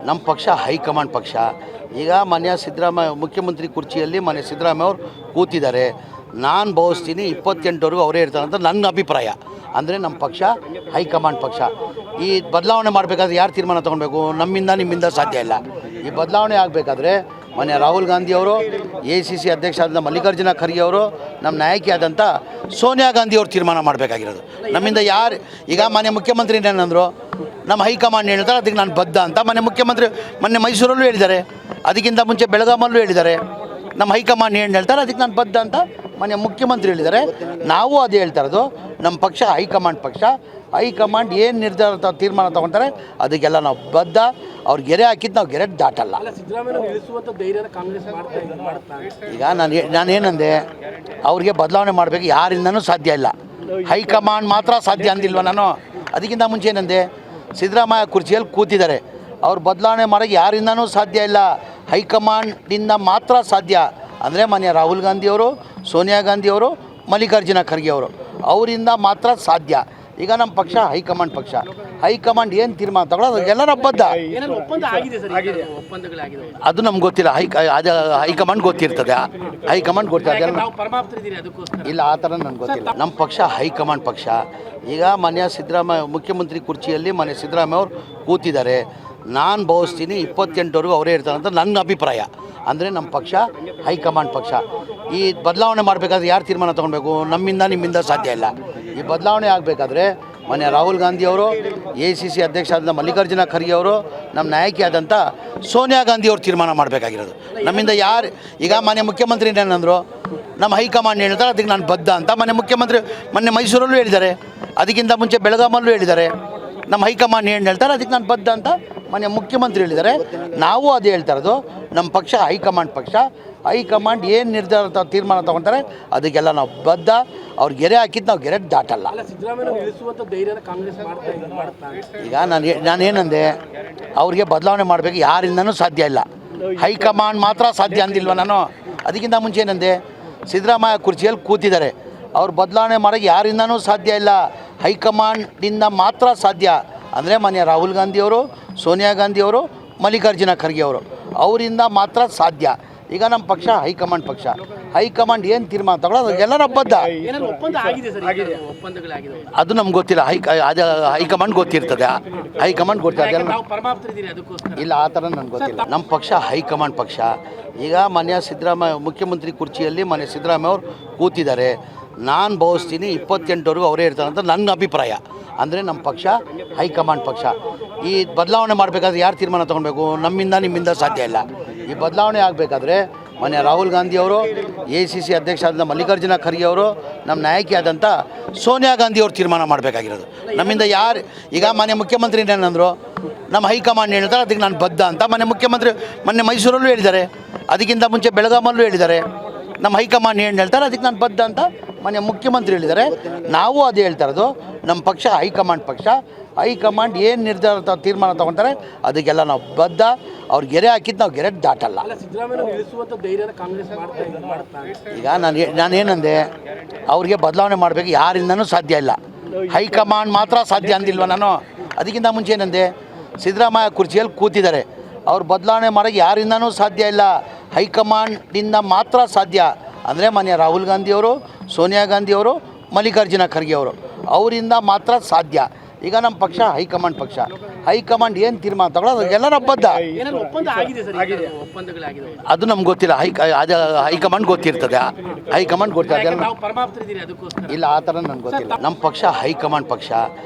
ನಮ್ಮ ಪಕ್ಷ ಹೈಕಮಾಂಡ್ ಪಕ್ಷ. ಈಗ ಮಾನ್ಯ ಸಿದ್ದರಾಮಯ್ಯ ಮುಖ್ಯಮಂತ್ರಿ ಕುರ್ಚಿಯಲ್ಲಿ ಮಾನ್ಯ ಸಿದ್ದರಾಮಯ್ಯ ಅವರು ಕೂತಿದ್ದಾರೆ. ನಾನು ಭಾವಿಸ್ತೀನಿ 28ವರೆಗೂ ಅವರೇ ಇರ್ತಾರೆ ಅಂತ ನನ್ನ ಅಭಿಪ್ರಾಯ. ಅಂದರೆ ನಮ್ಮ ಪಕ್ಷ ಹೈಕಮಾಂಡ್ ಪಕ್ಷ. ಈ ಬದಲಾವಣೆ ಮಾಡಬೇಕಾದ್ರೆ ಯಾರು ತೀರ್ಮಾನ ತೊಗೊಳ್ಬೇಕು? ನಮ್ಮಿಂದ ನಿಮ್ಮಿಂದ ಸಾಧ್ಯ ಇಲ್ಲ. ಈ ಬದಲಾವಣೆ ಆಗಬೇಕಾದ್ರೆ ಮಾನ್ಯ ರಾಹುಲ್ ಗಾಂಧಿಯವರು, ACC ಅಧ್ಯಕ್ಷ ಆದ ಮಲ್ಲಿಕಾರ್ಜುನ ಖರ್ಗೆ ಅವರು, ನಮ್ಮ ನಾಯಕಿಯಾದಂಥ ಸೋನಿಯಾ ಗಾಂಧಿಯವರು ತೀರ್ಮಾನ ಮಾಡಬೇಕಾಗಿರೋದು. ನಮ್ಮಿಂದ ಯಾರು ಈಗ ಮಾನ್ಯ ಮುಖ್ಯಮಂತ್ರಿ ಏನಂದರು, ನಮ್ಮ ಹೈಕಮಾಂಡ್ ಹೇಳ್ತಾರೆ ಅದಕ್ಕೆ ನಾನು ಬದ್ಧ ಅಂತ. ಮಾನ್ಯ ಮುಖ್ಯಮಂತ್ರಿ ಮೊನ್ನೆ ಮೈಸೂರಲ್ಲೂ ಹೇಳಿದ್ದಾರೆ, ಅದಕ್ಕಿಂತ ಮುಂಚೆ ಬೆಳಗಾಮಲ್ಲೂ ಹೇಳಿದ್ದಾರೆ. ನಮ್ಮ ಹೈಕಮಾಂಡ್ ಏನು ಹೇಳ್ತಾರೆ ಅದಕ್ಕೆ ನಾನು ಬದ್ಧ ಅಂತ ಮಾನ್ಯ ಮುಖ್ಯಮಂತ್ರಿ ಹೇಳಿದ್ದಾರೆ. ನಾವು ಅದೇ ಹೇಳ್ತಾ ಇರೋದು, ನಮ್ಮ ಪಕ್ಷ ಹೈಕಮಾಂಡ್ ಪಕ್ಷ. ಹೈಕಮಾಂಡ್ ಏನು ನಿರ್ಧಾರ ತೀರ್ಮಾನ ತೊಗೊಳ್ತಾರೆ ಅದಕ್ಕೆಲ್ಲ ನಾವು ಬದ್ಧ. ಅವ್ರು ಗೆರೆ ಹಾಕಿದ್ದು ನಾವು ಗೆರೆ ದಾಟಲ್ಲ. ಈಗ ನಾನೇನಂದೆ, ಅವ್ರಿಗೆ ಬದಲಾವಣೆ ಮಾಡಬೇಕು, ಯಾರಿಂದನೂ ಸಾಧ್ಯ ಇಲ್ಲ. ಹೈಕಮಾಂಡ್ ಮಾತ್ರ ಸಾಧ್ಯ ಅಂದಿಲ್ವ ನಾನು? ಅದಕ್ಕಿಂತ ಮುಂಚೆ ಏನಂದೆ, ಸಿದ್ದರಾಮಯ್ಯ ಕುರ್ಚಿಯಲ್ಲಿ ಕೂತಿದ್ದಾರೆ, ಅವ್ರು ಬದಲಾವಣೆ ಮಾಡೋಕ್ಕೆ ಯಾರಿಂದನೂ ಸಾಧ್ಯ ಇಲ್ಲ, ಹೈಕಮಾಂಡಿಂದ ಮಾತ್ರ ಸಾಧ್ಯ. ಅಂದರೆ ಮಾನ್ಯ ರಾಹುಲ್ ಗಾಂಧಿಯವರು, ಸೋನಿಯಾ ಗಾಂಧಿಯವರು, ಮಲ್ಲಿಕಾರ್ಜುನ ಖರ್ಗೆ ಅವರು, ಅವರಿಂದ ಮಾತ್ರ ಸಾಧ್ಯ. ಈಗ ನಮ್ಮ ಪಕ್ಷ ಹೈಕಮಾಂಡ್ ಪಕ್ಷ. ಹೈಕಮಾಂಡ್ ಏನು ತೀರ್ಮಾನ ತಗೊಳ್ಳೋದು ಅದಕ್ಕೆಲ್ಲರ ಬದ್ಧ. ಅದು ನಮ್ಗೆ ಗೊತ್ತಿಲ್ಲ. ಹೈಕಮಾಂಡ್ ಗೊತ್ತಿರ್ತದೆ. ಹೈಕಮಾಂಡ್ ಗೊತ್ತಿರ್ತದೆ ಇಲ್ಲ, ಆ ಥರ ನನಗೆ ಗೊತ್ತಿಲ್ಲ. ನಮ್ಮ ಪಕ್ಷ ಹೈಕಮಾಂಡ್ ಪಕ್ಷ. ಈಗ ಮಾನ್ಯ ಸಿದ್ದರಾಮಯ್ಯ ಮುಖ್ಯಮಂತ್ರಿ ಕುರ್ಚಿಯಲ್ಲಿ ಮಾನ್ಯ ಸಿದ್ದರಾಮಯ್ಯ ಅವರು ಕೂತಿದ್ದಾರೆ. ನಾನು ಭಾವಿಸ್ತೀನಿ 28ವರೆಗೂ ಅವರೇ ಇರ್ತಾರೆ ಅಂತ ನನ್ನ ಅಭಿಪ್ರಾಯ. ಅಂದರೆ ನಮ್ಮ ಪಕ್ಷ ಹೈಕಮಾಂಡ್ ಪಕ್ಷ. ಈ ಬದಲಾವಣೆ ಮಾಡಬೇಕಾದ್ರೆ ಯಾರು ತೀರ್ಮಾನ ತೊಗೊಳ್ಬೇಕು? ನಮ್ಮಿಂದ ನಿಮ್ಮಿಂದ ಸಾಧ್ಯ ಇಲ್ಲ. ಈ ಬದಲಾವಣೆ ಆಗಬೇಕಾದ್ರೆ ಮಾನ್ಯ ರಾಹುಲ್ ಗಾಂಧಿಯವರು, ACC ಅಧ್ಯಕ್ಷ ಆದ ಮಲ್ಲಿಕಾರ್ಜುನ ಖರ್ಗೆ ಅವರು, ನಮ್ಮ ನಾಯಕಿಯಾದಂಥ ಸೋನಿಯಾ ಗಾಂಧಿಯವರು ತೀರ್ಮಾನ ಮಾಡಬೇಕಾಗಿರೋದು. ನಮ್ಮಿಂದ ಯಾರು ಈಗ ಮಾನ್ಯ ಮುಖ್ಯಮಂತ್ರಿ ಏನಂದರು, ನಮ್ಮ ಹೈಕಮಾಂಡ್ ಹೇಳ್ತಾರೆ ಅದಕ್ಕೆ ನಾನು ಬದ್ಧ ಅಂತ. ಮಾನ್ಯ ಮುಖ್ಯಮಂತ್ರಿ ಮೊನ್ನೆ ಮೈಸೂರಲ್ಲೂ ಹೇಳಿದ್ದಾರೆ, ಅದಕ್ಕಿಂತ ಮುಂಚೆ ಬೆಳಗಾಮಲ್ಲೂ ಹೇಳಿದ್ದಾರೆ. ನಮ್ಮ ಹೈಕಮಾಂಡ್ ಏನು ಹೇಳ್ತಾರೆ ಅದಕ್ಕೆ ನಾನು ಬದ್ಧ ಅಂತ ಮಾನ್ಯ ಮುಖ್ಯಮಂತ್ರಿ ಹೇಳಿದ್ದಾರೆ. ನಾವು ಅದೇ ಹೇಳ್ತಾ ಇರೋದು, ನಮ್ಮ ಪಕ್ಷ ಹೈಕಮಾಂಡ್ ಪಕ್ಷ. ಹೈಕಮಾಂಡ್ ಏನು ನಿರ್ಧಾರ ತೀರ್ಮಾನ ತೊಗೊಳ್ತಾರೆ ಅದಕ್ಕೆಲ್ಲ ನಾವು ಬದ್ಧ. ಅವ್ರು ಗೆರೆ ಹಾಕಿದ್ದು ನಾವು ಗೆರೆ ದಾಟಲ್ಲ. ಈಗ ನಾನೇನಂದೆ, ಅವ್ರಿಗೆ ಬದಲಾವಣೆ ಮಾಡಬೇಕು, ಯಾರಿಂದನೂ ಸಾಧ್ಯ ಇಲ್ಲ. ಹೈಕಮಾಂಡ್ ಮಾತ್ರ ಸಾಧ್ಯ ಅಂದಿಲ್ವ ನಾನು? ಅದಕ್ಕಿಂತ ಮುಂಚೆ ಏನಂದೆ, ಸಿದ್ದರಾಮಯ್ಯ ಕುರ್ಚಿಯಲ್ಲಿ ಕೂತಿದ್ದಾರೆ, ಅವ್ರು ಬದಲಾವಣೆ ಮಾಡೋಕ್ಕೆ ಯಾರಿಂದನೂ ಸಾಧ್ಯ ಇಲ್ಲ, ಹೈಕಮಾಂಡಿಂದ ಮಾತ್ರ ಸಾಧ್ಯ. ಅಂದರೆ ಮಾನ್ಯ ರಾಹುಲ್ ಗಾಂಧಿಯವರು, ಸೋನಿಯಾ ಗಾಂಧಿಯವರು, ಮಲ್ಲಿಕಾರ್ಜುನ ಖರ್ಗೆ ಅವರು, ಅವರಿಂದ ಮಾತ್ರ ಸಾಧ್ಯ. ಈಗ ನಮ್ಮ ಪಕ್ಷ ಹೈಕಮಾಂಡ್ ಪಕ್ಷ. ಹೈಕಮಾಂಡ್ ಏನು ತೀರ್ಮಾನ ತಗೊಳ್ಳೋದು ಅದಕ್ಕೆಲ್ಲರ ಬದ್ಧ. ಅದು ನಮ್ಗೆ ಗೊತ್ತಿಲ್ಲ. ಹೈಕಮಾಂಡ್ ಗೊತ್ತಿರ್ತದೆ. ಹೈಕಮಾಂಡ್ ಗೊತ್ತಿರ್ತದೆ ಇಲ್ಲ, ಆ ಥರ ನನಗೆ ಗೊತ್ತಿಲ್ಲ. ನಮ್ಮ ಪಕ್ಷ ಹೈಕಮಾಂಡ್ ಪಕ್ಷ. ಈಗ ಮಾನ್ಯ ಸಿದ್ದರಾಮಯ್ಯ ಮುಖ್ಯಮಂತ್ರಿ ಕುರ್ಚಿಯಲ್ಲಿ ಮಾನ್ಯ ಸಿದ್ದರಾಮಯ್ಯ ಅವರು ಕೂತಿದ್ದಾರೆ. ನಾನು ಭಾವಿಸ್ತೀನಿ 28ವರೆಗೂ ಅವರೇ ಇರ್ತಾರೆ ಅಂತ ನನ್ನ ಅಭಿಪ್ರಾಯ. ಅಂದರೆ ನಮ್ಮ ಪಕ್ಷ ಹೈಕಮಾಂಡ್ ಪಕ್ಷ. ಈ ಬದಲಾವಣೆ ಮಾಡಬೇಕಾದ್ರೆ ಯಾರು ತೀರ್ಮಾನ ತೊಗೊಳ್ಬೇಕು? ನಮ್ಮಿಂದ ನಿಮ್ಮಿಂದ ಸಾಧ್ಯ ಇಲ್ಲ. ಈ ಬದಲಾವಣೆ ಆಗಬೇಕಾದ್ರೆ ಮಾನ್ಯ ರಾಹುಲ್ ಗಾಂಧಿಯವರು, ACC ಅಧ್ಯಕ್ಷ ಆದ ಮಲ್ಲಿಕಾರ್ಜುನ ಖರ್ಗೆ ಅವರು, ನಮ್ಮ ನಾಯಕಿಯಾದಂಥ ಸೋನಿಯಾ ಗಾಂಧಿಯವರು ತೀರ್ಮಾನ ಮಾಡಬೇಕಾಗಿರೋದು. ನಮ್ಮಿಂದ ಯಾರು ಈಗ ಮಾನ್ಯ ಮುಖ್ಯಮಂತ್ರಿ ಏನಂದರು, ನಮ್ಮ ಹೈಕಮಾಂಡ್ ಹೇಳ್ತಾರೆ ಅದಕ್ಕೆ ನಾನು ಬದ್ಧ ಅಂತ. ಮಾನ್ಯ ಮುಖ್ಯಮಂತ್ರಿ ಮೊನ್ನೆ ಮೈಸೂರಲ್ಲೂ ಹೇಳಿದ್ದಾರೆ, ಅದಕ್ಕಿಂತ ಮುಂಚೆ ಬೆಳಗಾಮಲ್ಲೂ ಹೇಳಿದ್ದಾರೆ. ನಮ್ಮ ಹೈಕಮಾಂಡ್ ಏನು ಹೇಳ್ತಾರೆ ಅದಕ್ಕೆ ನಾನು ಬದ್ಧ ಅಂತ ಮಾನ್ಯ ಮುಖ್ಯಮಂತ್ರಿ ಹೇಳಿದ್ದಾರೆ. ನಾವು ಅದೇ ಹೇಳ್ತಾ ಇರೋದು, ನಮ್ಮ ಪಕ್ಷ ಹೈಕಮಾಂಡ್ ಪಕ್ಷ. ಹೈಕಮಾಂಡ್ ಏನು ನಿರ್ಧಾರ ತೀರ್ಮಾನ ತೊಗೊಳ್ತಾರೆ ಅದಕ್ಕೆಲ್ಲ ನಾವು ಬದ್ಧ. ಅವ್ರು ಗೆರೆ ಹಾಕಿದ್ದು ನಾವು ಗೆರೆ ದಾಟಲ್ಲ. ಈಗ ನಾನೇನಂದೆ, ಅವ್ರಿಗೆ ಬದಲಾವಣೆ ಮಾಡಬೇಕು, ಯಾರಿಂದನೂ ಸಾಧ್ಯ ಇಲ್ಲ. ಹೈಕಮಾಂಡ್ ಮಾತ್ರ ಸಾಧ್ಯ ಅಂದಿಲ್ವ ನಾನು? ಅದಕ್ಕಿಂತ ಮುಂಚೆ ಏನಂದೆ, ಸಿದ್ದರಾಮಯ್ಯ ಕುರ್ಚಿಯಲ್ಲಿ ಕೂತಿದ್ದಾರೆ, ಅವ್ರು ಬದಲಾವಣೆ ಮಾಡೋಕ್ಕೆ ಯಾರಿಂದನೂ ಸಾಧ್ಯ ಇಲ್ಲ, ಹೈಕಮಾಂಡಿಂದ ಮಾತ್ರ ಸಾಧ್ಯ. ಅಂದರೆ ಮಾನ್ಯ ರಾಹುಲ್ ಗಾಂಧಿಯವರು, ಸೋನಿಯಾ ಗಾಂಧಿಯವರು, ಮಲ್ಲಿಕಾರ್ಜುನ ಖರ್ಗೆ ಅವರು, ಅವರಿಂದ ಮಾತ್ರ ಸಾಧ್ಯ. ಈಗ ನಮ್ಮ ಪಕ್ಷ ಹೈಕಮಾಂಡ್ ಪಕ್ಷ. ಹೈಕಮಾಂಡ್ ಏನು ತೀರ್ಮಾನ ತಗೊಳ್ಳೋದು ಅದಕ್ಕೆಲ್ಲರ ಬದ್ಧ. ಅದು ನಮ್ಗೆ ಗೊತ್ತಿಲ್ಲ. ಹೈಕಮಾಂಡ್ ಗೊತ್ತಿರ್ತದೆ. ಹೈಕಮಾಂಡ್ ಗೊತ್ತಿರ್ತದೆ ಇಲ್ಲ, ಆ ಥರ ನನಗೆ ಗೊತ್ತಿಲ್ಲ. ನಮ್ಮ ಪಕ್ಷ ಹೈಕಮಾಂಡ್ ಪಕ್ಷ.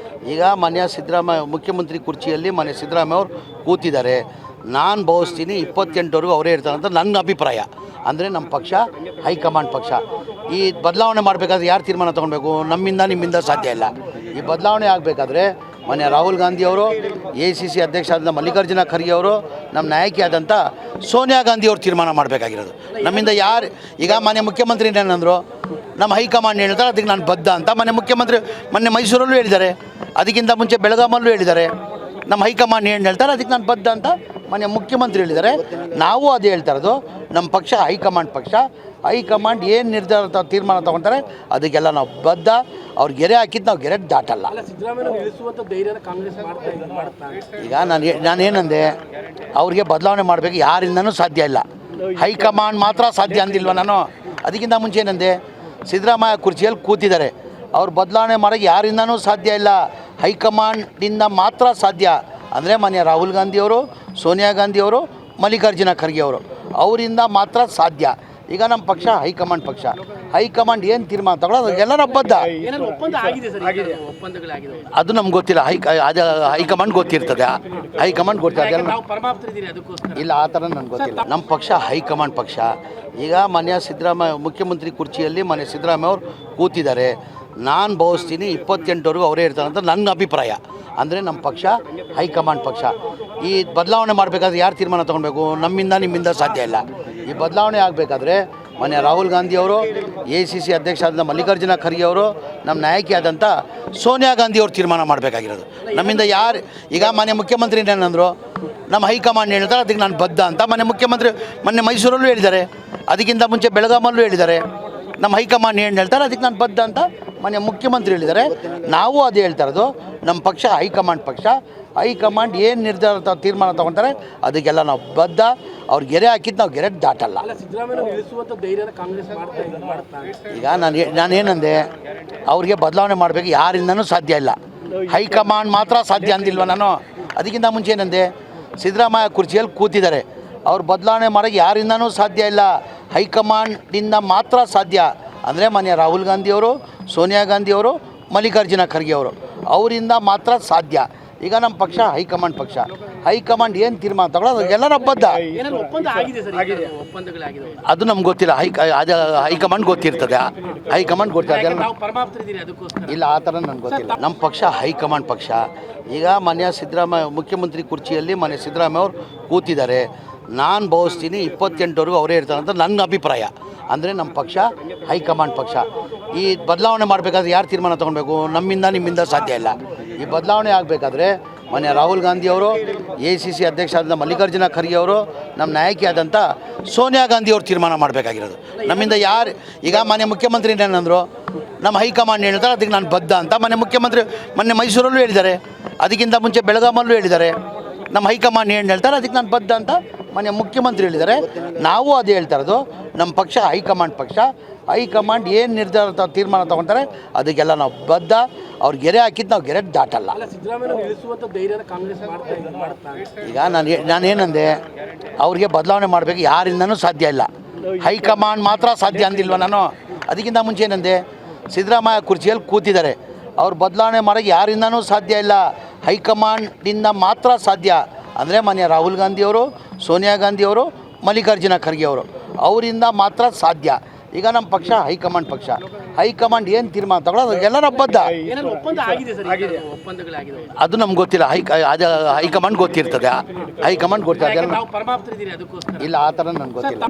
ಈಗ ಮಾನ್ಯ ಸಿದ್ದರಾಮಯ್ಯ ಮುಖ್ಯಮಂತ್ರಿ ಕುರ್ಚಿಯಲ್ಲಿ ಮಾನ್ಯ ಸಿದ್ದರಾಮಯ್ಯ ಅವರು ಕೂತಿದ್ದಾರೆ. ನಾನು ಭಾವಿಸ್ತೀನಿ 28ವರೆಗೂ ಅವರೇ ಇರ್ತಾರೆ ಅಂತ ನನ್ನ ಅಭಿಪ್ರಾಯ. ಅಂದರೆ ನಮ್ಮ ಪಕ್ಷ ಹೈಕಮಾಂಡ್ ಪಕ್ಷ. ಈ ಬದಲಾವಣೆ ಮಾಡಬೇಕಾದ್ರೆ ಯಾರು ತೀರ್ಮಾನ ತೊಗೊಳ್ಬೇಕು? ನಮ್ಮಿಂದ ನಿಮ್ಮಿಂದ ಸಾಧ್ಯ ಇಲ್ಲ. ಈ ಬದಲಾವಣೆ ಆಗಬೇಕಾದ್ರೆ ಮಾನ್ಯ ರಾಹುಲ್ ಗಾಂಧಿಯವರು, ACC ಅಧ್ಯಕ್ಷ ಆದ ಮಲ್ಲಿಕಾರ್ಜುನ ಖರ್ಗೆ ಅವರು, ನಮ್ಮ ನಾಯಕಿಯಾದಂಥ ಸೋನಿಯಾ ಗಾಂಧಿಯವರು ತೀರ್ಮಾನ ಮಾಡಬೇಕಾಗಿರೋದು. ನಮ್ಮಿಂದ ಯಾರು ಈಗ ಮಾನ್ಯ ಮುಖ್ಯಮಂತ್ರಿ ಏನಂದರು, ನಮ್ಮ ಹೈಕಮಾಂಡ್ ಹೇಳ್ತಾರೆ ಅದಕ್ಕೆ ನಾನು ಬದ್ಧ ಅಂತ. ಮಾನ್ಯ ಮುಖ್ಯಮಂತ್ರಿ ಮೊನ್ನೆ ಮೈಸೂರಲ್ಲೂ ಹೇಳಿದ್ದಾರೆ, ಅದಕ್ಕಿಂತ ಮುಂಚೆ ಬೆಳಗಾಮಲ್ಲೂ ಹೇಳಿದ್ದಾರೆ. ನಮ್ಮ ಹೈಕಮಾಂಡ್ ಏನು ಹೇಳ್ತಾರೆ ಅದಕ್ಕೆ ನಾನು ಬದ್ಧ ಅಂತ ಮಾನ್ಯ ಮುಖ್ಯಮಂತ್ರಿ ಹೇಳಿದ್ದಾರೆ. ನಾವು ಅದೇ ಹೇಳ್ತಾ ಇರೋದು, ನಮ್ಮ ಪಕ್ಷ ಹೈಕಮಾಂಡ್ ಏನು ನಿರ್ಧಾರ ತೀರ್ಮಾನ ತೊಗೊತಾರೆ ಅದಕ್ಕೆಲ್ಲ ನಾವು ಬದ್ಧ. ಅವ್ರು ಗೆರೆ ಹಾಕಿದ್ದು ನಾವು ಗೆರೆ ದಾಟಲ್ಲ. ಈಗ ನಾನೇನಂದೆ, ಅವ್ರಿಗೆ ಬದಲಾವಣೆ ಮಾಡಬೇಕು, ಯಾರಿಂದನೂ ಸಾಧ್ಯ ಇಲ್ಲ. ಹೈಕಮಾಂಡ್ ಮಾತ್ರ ಸಾಧ್ಯ ಅಂದಿಲ್ವ ನಾನು? ಅದಕ್ಕಿಂತ ಮುಂಚೆ ಏನಂದೆ, ಸಿದ್ದರಾಮಯ್ಯ ಕುರ್ಚಿಯಲ್ಲಿ ಕೂತಿದ್ದಾರೆ, ಅವ್ರು ಬದಲಾವಣೆ ಮಾಡೋಕ್ಕೆ ಯಾರಿಂದನೂ ಸಾಧ್ಯ ಇಲ್ಲ, ಹೈಕಮಾಂಡಿಂದ ಮಾತ್ರ ಸಾಧ್ಯ. ಅಂದರೆ ಮಾನ್ಯ ರಾಹುಲ್ ಗಾಂಧಿಯವರು, ಸೋನಿಯಾ ಗಾಂಧಿಯವರು, ಮಲ್ಲಿಕಾರ್ಜುನ ಖರ್ಗೆ ಅವರು, ಅವರಿಂದ ಮಾತ್ರ ಸಾಧ್ಯ. ಈಗ ನಮ್ಮ ಪಕ್ಷ ಹೈಕಮಾಂಡ್ ಏನು ತೀರ್ಮಾನ ತಗೊಳ್ಳೋದು ಅದಕ್ಕೆಲ್ಲ ನಾವು ಬದ್ಧ. ಅದು ನಮ್ಗೆ ಗೊತ್ತಿಲ್ಲ. ಹೈಕಮಾಂಡ್ ಗೊತ್ತಿರ್ತದೆ. ಹೈಕಮಾಂಡ್ ಗೊತ್ತಿರ್ತದೆ. ಇಲ್ಲ, ಆ ಥರ ನನಗೆ ಗೊತ್ತಿಲ್ಲ. ನಮ್ಮ ಪಕ್ಷ ಹೈಕಮಾಂಡ್ ಪಕ್ಷ. ಈಗ ಮಾನ್ಯ ಸಿದ್ದರಾಮಯ್ಯ ಮುಖ್ಯಮಂತ್ರಿ ಕುರ್ಚಿಯಲ್ಲಿ ಮಾನ್ಯ ಸಿದ್ದರಾಮಯ್ಯ ಅವರು ಕೂತಿದ್ದಾರೆ. ನಾನು ಭಾವಿಸ್ತೀನಿ 28ವರೆಗೂ ಅವರೇ ಇರ್ತಾರೆ ಅಂತ ನನ್ನ ಅಭಿಪ್ರಾಯ. ಅಂದರೆ ನಮ್ಮ ಪಕ್ಷ ಹೈಕಮಾಂಡ್ ಪಕ್ಷ. ಈ ಬದಲಾವಣೆ ಮಾಡಬೇಕಾದ್ರೆ ಯಾರು ತೀರ್ಮಾನ ತೊಗೊಳ್ಬೇಕು? ನಮ್ಮಿಂದ ನಿಮ್ಮಿಂದ ಸಾಧ್ಯ ಇಲ್ಲ. ಈ ಬದಲಾವಣೆ ಆಗಬೇಕಾದ್ರೆ ಮಾನ್ಯ ರಾಹುಲ್ ಗಾಂಧಿಯವರು, ACC ಅಧ್ಯಕ್ಷ ಆದ ಮಲ್ಲಿಕಾರ್ಜುನ ಖರ್ಗೆ ಅವರು, ನಮ್ಮ ನಾಯಕಿಯಾದಂಥ ಸೋನಿಯಾ ಗಾಂಧಿಯವರು ತೀರ್ಮಾನ ಮಾಡಬೇಕಾಗಿರೋದು. ನಮ್ಮಿಂದ ಯಾರು? ಈಗ ಮಾನ್ಯ ಮುಖ್ಯಮಂತ್ರಿ ಏನಂದರು, ನಮ್ಮ ಹೈಕಮಾಂಡ್ ಹೇಳ್ತಾರೆ ಅದಕ್ಕೆ ನಾನು ಬದ್ಧ ಅಂತ. ಮಾನ್ಯ ಮುಖ್ಯಮಂತ್ರಿ ಮೊನ್ನೆ ಮೈಸೂರಲ್ಲೂ ಹೇಳಿದ್ದಾರೆ, ಅದಕ್ಕಿಂತ ಮುಂಚೆ ಬೆಳಗಾಮಲ್ಲೂ ಹೇಳಿದ್ದಾರೆ, ನಮ್ಮ ಹೈಕಮಾಂಡ್ ಏನು ಹೇಳ್ತಾರೆ ಅದಕ್ಕೆ ನಾನು ಬದ್ಧ ಅಂತ ಮಾನ್ಯ ಮುಖ್ಯಮಂತ್ರಿ ಹೇಳಿದ್ದಾರೆ. ನಾವು ಅದೇ ಹೇಳ್ತಾ ಇರೋದು, ನಮ್ಮ ಪಕ್ಷ ಹೈಕಮಾಂಡ್ ಏನು ನಿರ್ಧಾರ ತೀರ್ಮಾನ ತೊಗೊತಾರೆ ಅದಕ್ಕೆಲ್ಲ ನಾವು ಬದ್ಧ. ಅವ್ರು ಗೆರೆ ಹಾಕಿದ್ದು ನಾವು ಗೆರೆ ದಾಟಲ್ಲ. ಈಗ ನಾನೇನಂದೆ, ಅವ್ರಿಗೆ ಬದಲಾವಣೆ ಮಾಡಬೇಕು, ಯಾರಿಂದನೂ ಸಾಧ್ಯ ಇಲ್ಲ, ಹೈಕಮಾಂಡ್ ಮಾತ್ರ ಸಾಧ್ಯ ಅಂದಿಲ್ವ ನಾನು? ಅದಕ್ಕಿಂತ ಮುಂಚೆ ಏನಂದೆ, ಸಿದ್ದರಾಮಯ್ಯ ಕುರ್ಚಿಯಲ್ಲಿ ಕೂತಿದ್ದಾರೆ, ಅವ್ರು ಬದಲಾವಣೆ ಮಾಡೋಕ್ಕೆ ಯಾರಿಂದನೂ ಸಾಧ್ಯ ಇಲ್ಲ, ಹೈಕಮಾಂಡಿಂದ ಮಾತ್ರ ಸಾಧ್ಯ. ಅಂದರೆ ಮಾನ್ಯ ರಾಹುಲ್ ಗಾಂಧಿಯವರು, ಸೋನಿಯಾ ಗಾಂಧಿಯವರು, ಮಲ್ಲಿಕಾರ್ಜುನ ಖರ್ಗೆ ಅವರು, ಅವರಿಂದ ಮಾತ್ರ ಸಾಧ್ಯ. ಈಗ ನಮ್ಮ ಪಕ್ಷ ಹೈಕಮಾಂಡ್ ಏನು ತೀರ್ಮಾನ ತಗೊಳ್ಳೋದು ಅದಕ್ಕೆಲ್ಲ ನಾವು ಬದ್ಧ. ಅದು ನಮ್ಗೆ ಗೊತ್ತಿಲ್ಲ. ಹೈಕಮಾಂಡ್ ಗೊತ್ತಿರ್ತದೆ. ಹೈಕಮಾಂಡ್ ಗೊತ್ತಿರ್ತದೆ. ಇಲ್ಲ, ಆ ಥರ ನನಗೆ ಗೊತ್ತಿಲ್ಲ. ನಮ್ಮ ಪಕ್ಷ ಹೈಕಮಾಂಡ್ ಪಕ್ಷ. ಈಗ ಮಾನ್ಯ ಸಿದ್ದರಾಮಯ್ಯ ಮುಖ್ಯಮಂತ್ರಿ ಕುರ್ಚಿಯಲ್ಲಿ ಮಾನ್ಯ ಸಿದ್ದರಾಮಯ್ಯ ಅವರು ಕೂತಿದ್ದಾರೆ. ನಾನು ಭಾವಿಸ್ತೀನಿ 28ವರೆಗೂ ಅವರೇ ಇರ್ತಾರೆ ಅಂತ ನನ್ನ ಅಭಿಪ್ರಾಯ. ಅಂದರೆ ನಮ್ಮ ಪಕ್ಷ ಹೈಕಮಾಂಡ್ ಪಕ್ಷ. ಈ ಬದಲಾವಣೆ ಮಾಡಬೇಕಾದ್ರೆ ಯಾರು ತೀರ್ಮಾನ ತೊಗೊಳ್ಬೇಕು? ನಮ್ಮಿಂದ ನಿಮ್ಮಿಂದ ಸಾಧ್ಯ ಇಲ್ಲ. ಈ ಬದಲಾವಣೆ ಆಗಬೇಕಾದ್ರೆ ಮಾನ್ಯ ರಾಹುಲ್ ಗಾಂಧಿಯವರು, ACC ಅಧ್ಯಕ್ಷ ಆದ ಮಲ್ಲಿಕಾರ್ಜುನ ಖರ್ಗೆ ಅವರು, ನಮ್ಮ ನಾಯಕಿಯಾದಂಥ ಸೋನಿಯಾ ಗಾಂಧಿಯವರು ತೀರ್ಮಾನ ಮಾಡಬೇಕಾಗಿರೋದು. ನಮ್ಮಿಂದ ಯಾರು? ಈಗ ಮಾನ್ಯ ಮುಖ್ಯಮಂತ್ರಿ ಏನಂದರು, ನಮ್ಮ ಹೈಕಮಾಂಡ್ ಹೇಳ್ತಾರೆ ಅದಕ್ಕೆ ನಾನು ಬದ್ಧ ಅಂತ. ಮಾನ್ಯ ಮುಖ್ಯಮಂತ್ರಿ ಮೊನ್ನೆ ಮೈಸೂರಲ್ಲೂ ಹೇಳಿದ್ದಾರೆ, ಅದಕ್ಕಿಂತ ಮುಂಚೆ ಬೆಳಗಾಮಲ್ಲೂ ಹೇಳಿದ್ದಾರೆ, ನಮ್ಮ ಹೈಕಮಾಂಡ್ ಏನು ಹೇಳ್ತಾರೆ ಅದಕ್ಕೆ ನಾನು ಬದ್ಧ ಅಂತ ಮಾನ್ಯ ಮುಖ್ಯಮಂತ್ರಿ ಹೇಳಿದ್ದಾರೆ. ನಾವು ಅದೇ ಹೇಳ್ತಾ ಇರೋದು, ನಮ್ಮ ಪಕ್ಷ ಹೈಕಮಾಂಡ್ ಏನು ನಿರ್ಧಾರ ತೀರ್ಮಾನ ತೊಗೊತಾರೆ ಅದಕ್ಕೆಲ್ಲ ನಾವು ಬದ್ಧ. ಅವ್ರು ಗೆರೆ ಹಾಕಿದ್ದು ನಾವು ಗೆರೆ ದಾಟಲ್ಲ. ಈಗ ನಾನೇನಂದೆ, ಅವ್ರಿಗೆ ಬದಲಾವಣೆ ಮಾಡಬೇಕು, ಯಾರಿಂದನೂ ಸಾಧ್ಯ ಇಲ್ಲ, ಹೈಕಮಾಂಡ್ ಮಾತ್ರ ಸಾಧ್ಯ ಅಂದಿಲ್ವ ನಾನು? ಅದಕ್ಕಿಂತ ಮುಂಚೆ ಏನಂದೆ, ಸಿದ್ದರಾಮಯ್ಯ ಕುರ್ಚಿಯಲ್ಲಿ ಕೂತಿದ್ದಾರೆ, ಅವ್ರು ಬದಲಾವಣೆ ಮಾಡೋಕ್ಕೆ ಯಾರಿಂದನೂ ಸಾಧ್ಯ ಇಲ್ಲ, ಹೈಕಮಾಂಡಿಂದ ಮಾತ್ರ ಸಾಧ್ಯ. ಅಂದರೆ ಮಾನ್ಯ ರಾಹುಲ್ ಗಾಂಧಿಯವರು, ಸೋನಿಯಾ ಗಾಂಧಿಯವರು, ಮಲ್ಲಿಕಾರ್ಜುನ ಖರ್ಗೆ ಅವರು, ಅವರಿಂದ ಮಾತ್ರ ಸಾಧ್ಯ. ಈಗ ನಮ್ಮ ಪಕ್ಷ ಹೈಕಮಾಂಡ್ ಏನು ತೀರ್ಮಾನ ತಗೊಳ್ಳೋದು ಅದಕ್ಕೆಲ್ಲ ನಾವು ಬದ್ಧ. ಅದು ನಮ್ಗೆ ಗೊತ್ತಿಲ್ಲ. ಹೈಕಮಾಂಡ್ ಗೊತ್ತಿರ್ತದೆ. ಹೈಕಮಾಂಡ್ ಗೊತ್ತಿರ್ತದೆ. ಇಲ್ಲ, ಆ ಥರ ನನಗೆ ಗೊತ್ತಿಲ್ಲ.